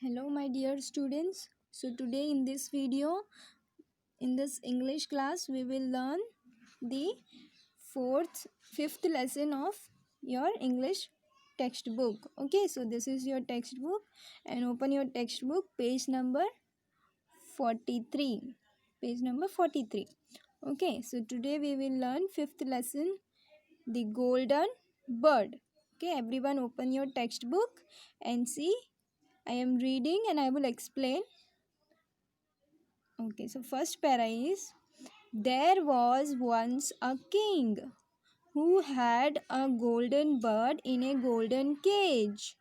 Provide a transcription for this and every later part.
Hello my dear students. So today in this video, in this English class, we will learn the fifth lesson of your English textbook. Okay, so this is your textbook and open your textbook page number 43. Page number 43. Okay, so today we will learn fifth lesson, the golden bird. Okay, everyone open your textbook and see. I am reading and I will explain. Okay, so first para is, there was once a king who had a golden bird in a golden cage.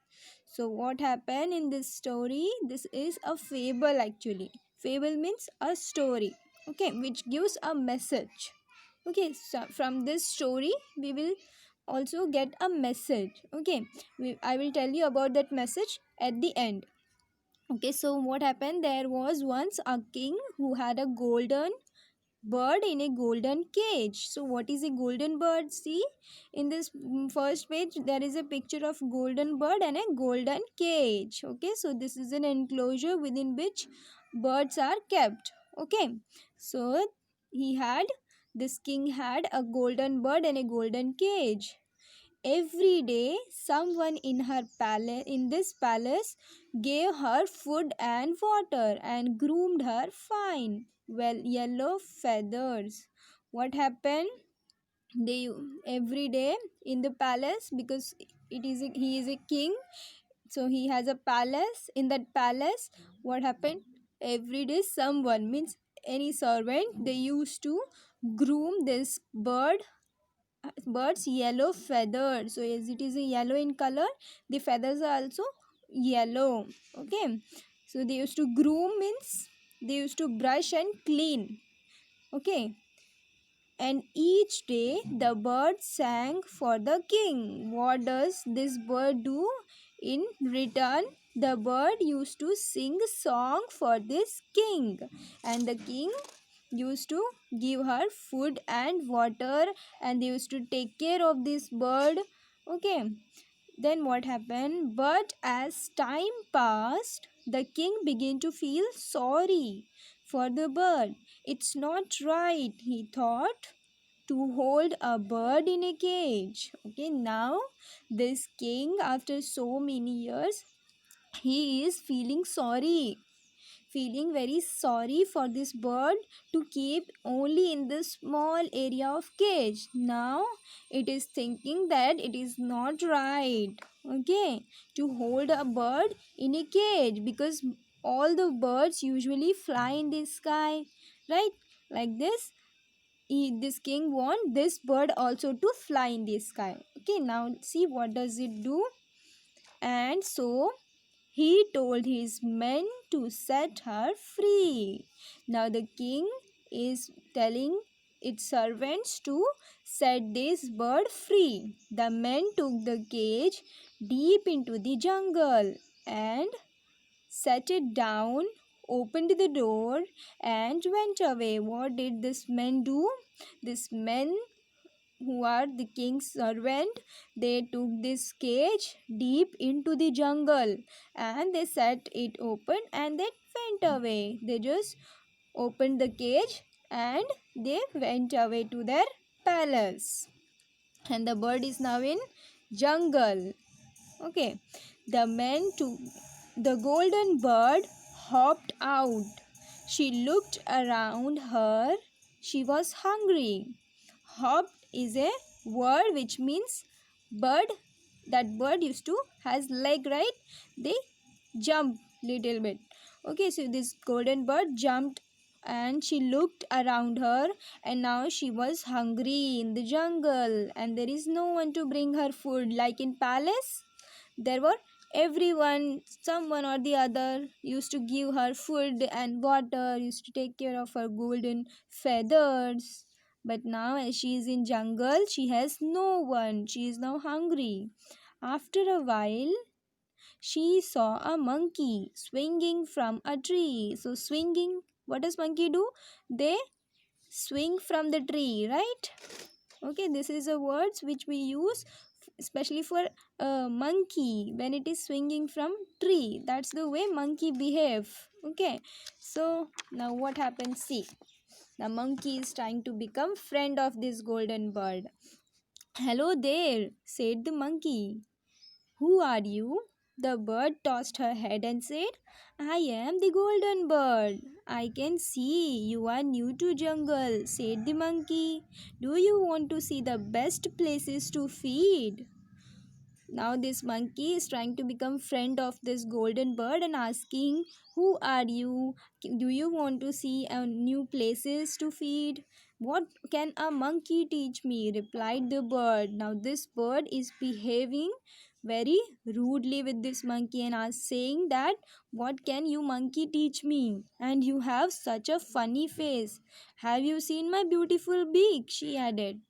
So what happened in this story? This is a fable actually. Fable means a story, okay, which gives a message. Okay, so from this story we will also get a message. Okay, I will tell you about that message at the end. Okay, so what happened? There was once a king who had a golden bird in a golden cage. So what is a golden bird? See, in this first page there is a picture of golden bird and a golden cage. Okay, so this is an enclosure within which birds are kept. Okay, so he had this king had a golden bird and a golden cage. Every day, someone in this palace gave her food and water and groomed her fine, well, yellow feathers. What happened? They every day in the palace, because he is a king, so he has a palace. In that palace, what happened? Every day, someone means any servant, they used to groom this bird's yellow feathers. So as it is a yellow in color, the feathers are also yellow. Okay, so they used to groom means they used to brush and clean. Okay, and each day the bird sang for the king. What does this bird do? In return, the bird used to sing a song for this king, and the king used to give her food and water, and they used to take care of this bird. Okay, then what happened? But as time passed, the king began to feel sorry for the bird. It's not right, he thought, to hold a bird in a cage. Okay, now this king, after so many years, he is feeling very sorry for this bird to keep only in this small area of cage. Now it is thinking that it is not right, okay, to hold a bird in a cage, because all the birds usually fly in the sky, right? Like this, this king want this bird also to fly in the sky. Okay, now see what does it do. And so he told his men to set her free. Now the king is telling its servants to set this bird free. The men took the cage deep into the jungle and set it down, opened the door, and went away. What did this men do? This men, who are the king's servant, they took this cage deep into the jungle and they set it open and they went away. They just opened the cage and they went away to their palace, and the bird is now in jungle. Okay, the men took the golden bird, hopped out. She looked around her. She was hungry. Hop is a word which means bird. That bird used to has leg, right? They jump little bit. Okay, so this golden bird jumped and she looked around her, and now she was hungry in the jungle and there is no one to bring her food. Like in palace, there were everyone, someone or the other used to give her food and water, used to take care of her golden feathers. But now as she is in jungle, she has no one. She is now hungry. After a while, she saw a monkey swinging from a tree. So swinging, what does monkey do? They swing from the tree, right? Okay, this is a words which we use especially for a monkey when it is swinging from tree. That's the way monkey behave. Okay, so now what happens? See, the monkey is trying to become friend of this golden bird. Hello there, said the monkey. Who are you? The bird tossed her head and said, I am the golden bird. I can see you are new to jungle, said the monkey. Do you want to see the best places to feed? Now this monkey is trying to become friend of this golden bird and asking, who are you? Do you want to see new places to feed? What can a monkey teach me? Replied the bird. Now this bird is behaving very rudely with this monkey and are saying that, what can you monkey teach me? And you have such a funny face. Have you seen my beautiful beak? She added.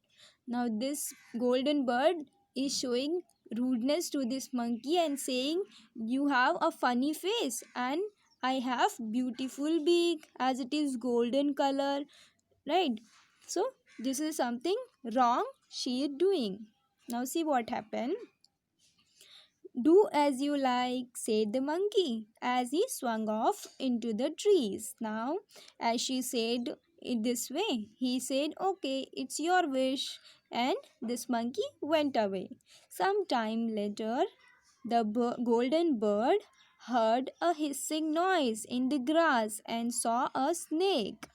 Now this golden bird is showing rudeness to this monkey and saying, you have a funny face and I have beautiful beak as it is golden color, right? So this is something wrong she is doing. Now see what happened. Do as you like, said the monkey, as he swung off into the trees. Now, as she said it this way, he said, okay, it's your wish. And this monkey went away. Some time later, the golden bird heard a hissing noise in the grass and saw a snake.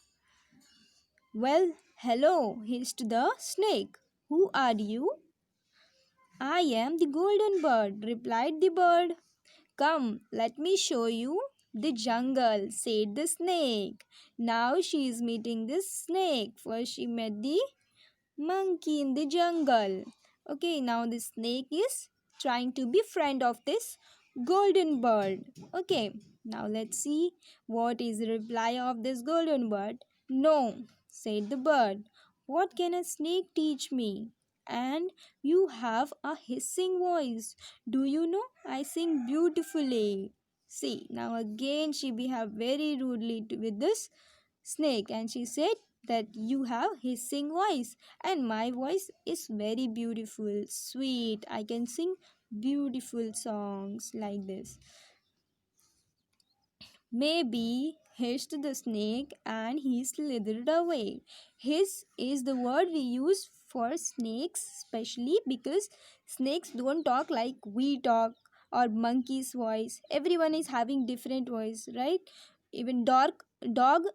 Well, hello, hissed the snake. Who are you? I am the golden bird, replied the bird. Come, let me show you the jungle, said the snake. Now she is meeting this snake. First, she met the monkey in the jungle. Okay, now the snake is trying to be friend of this golden bird. Okay, now let's see what is the reply of this golden bird. No, said the bird. What can a snake teach me? And you have a hissing voice. Do you know I sing beautifully? See, now again she behaved very rudely with this snake and she said that you have hissing voice and my voice is very beautiful, sweet. I can sing beautiful songs like this. Maybe, hissed the snake and he slithered away. Hiss is the word we use for snakes, especially because snakes don't talk like we talk or monkey's voice. Everyone is having different voice, right? Even dog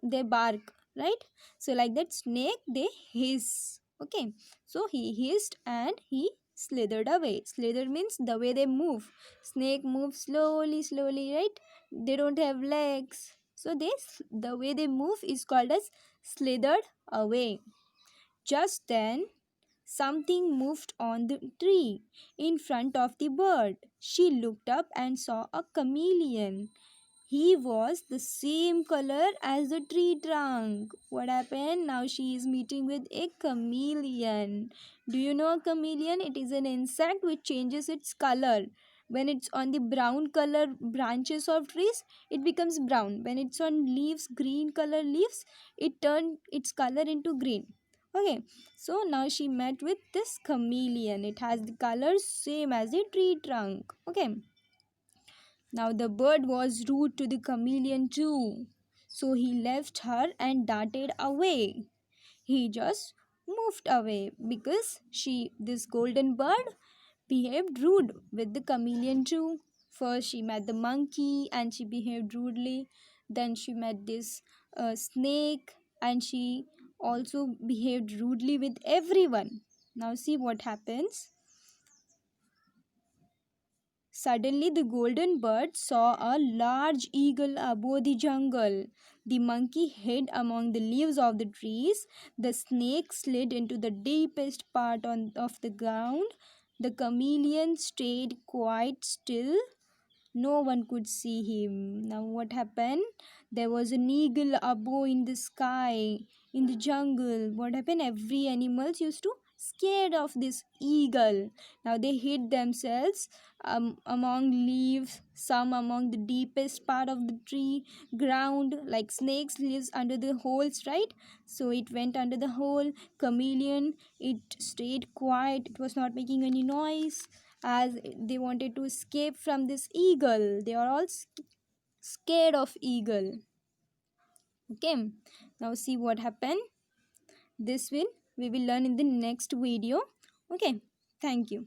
they bark, right? So like that snake they hiss. Okay. So he hissed and he slithered away. Slither means the way they move. Snake moves slowly, right? They don't have legs, so the way they move is called as slithered away. Just then something moved on the tree in front of the bird. She looked up and saw a chameleon. He was the same color as the tree trunk. What happened? Now she is meeting with a chameleon. Do you know a chameleon? It is an insect which changes its color. When it's on the brown color branches of trees, it becomes brown. When it's on leaves, green color leaves, it turns its color into green. Okay, so now she met with this chameleon. It has the colors same as the tree trunk. Okay. Now the bird was rude to the chameleon too, so he left her and darted away. He just moved away because this golden bird, behaved rude with the chameleon too. First she met the monkey and she behaved rudely. Then she met this snake and she also behaved rudely with everyone. Now see what happens. Suddenly, the golden bird saw a large eagle above the jungle. The monkey hid among the leaves of the trees. The snake slid into the deepest part of the ground. The chameleon stayed quite still. No one could see him. Now, what happened? There was an eagle above in the sky, in the jungle. What happened? Every animals used to scared of this eagle. Now they hid themselves among leaves, some among the deepest part of the tree ground, like snakes lives under the holes, right? So it went under the hole. Chameleon, it stayed quiet, it was not making any noise, as they wanted to escape from this eagle. They are all scared of eagle. Okay, now see what happened. This will we will learn in the next video. Okay, thank you.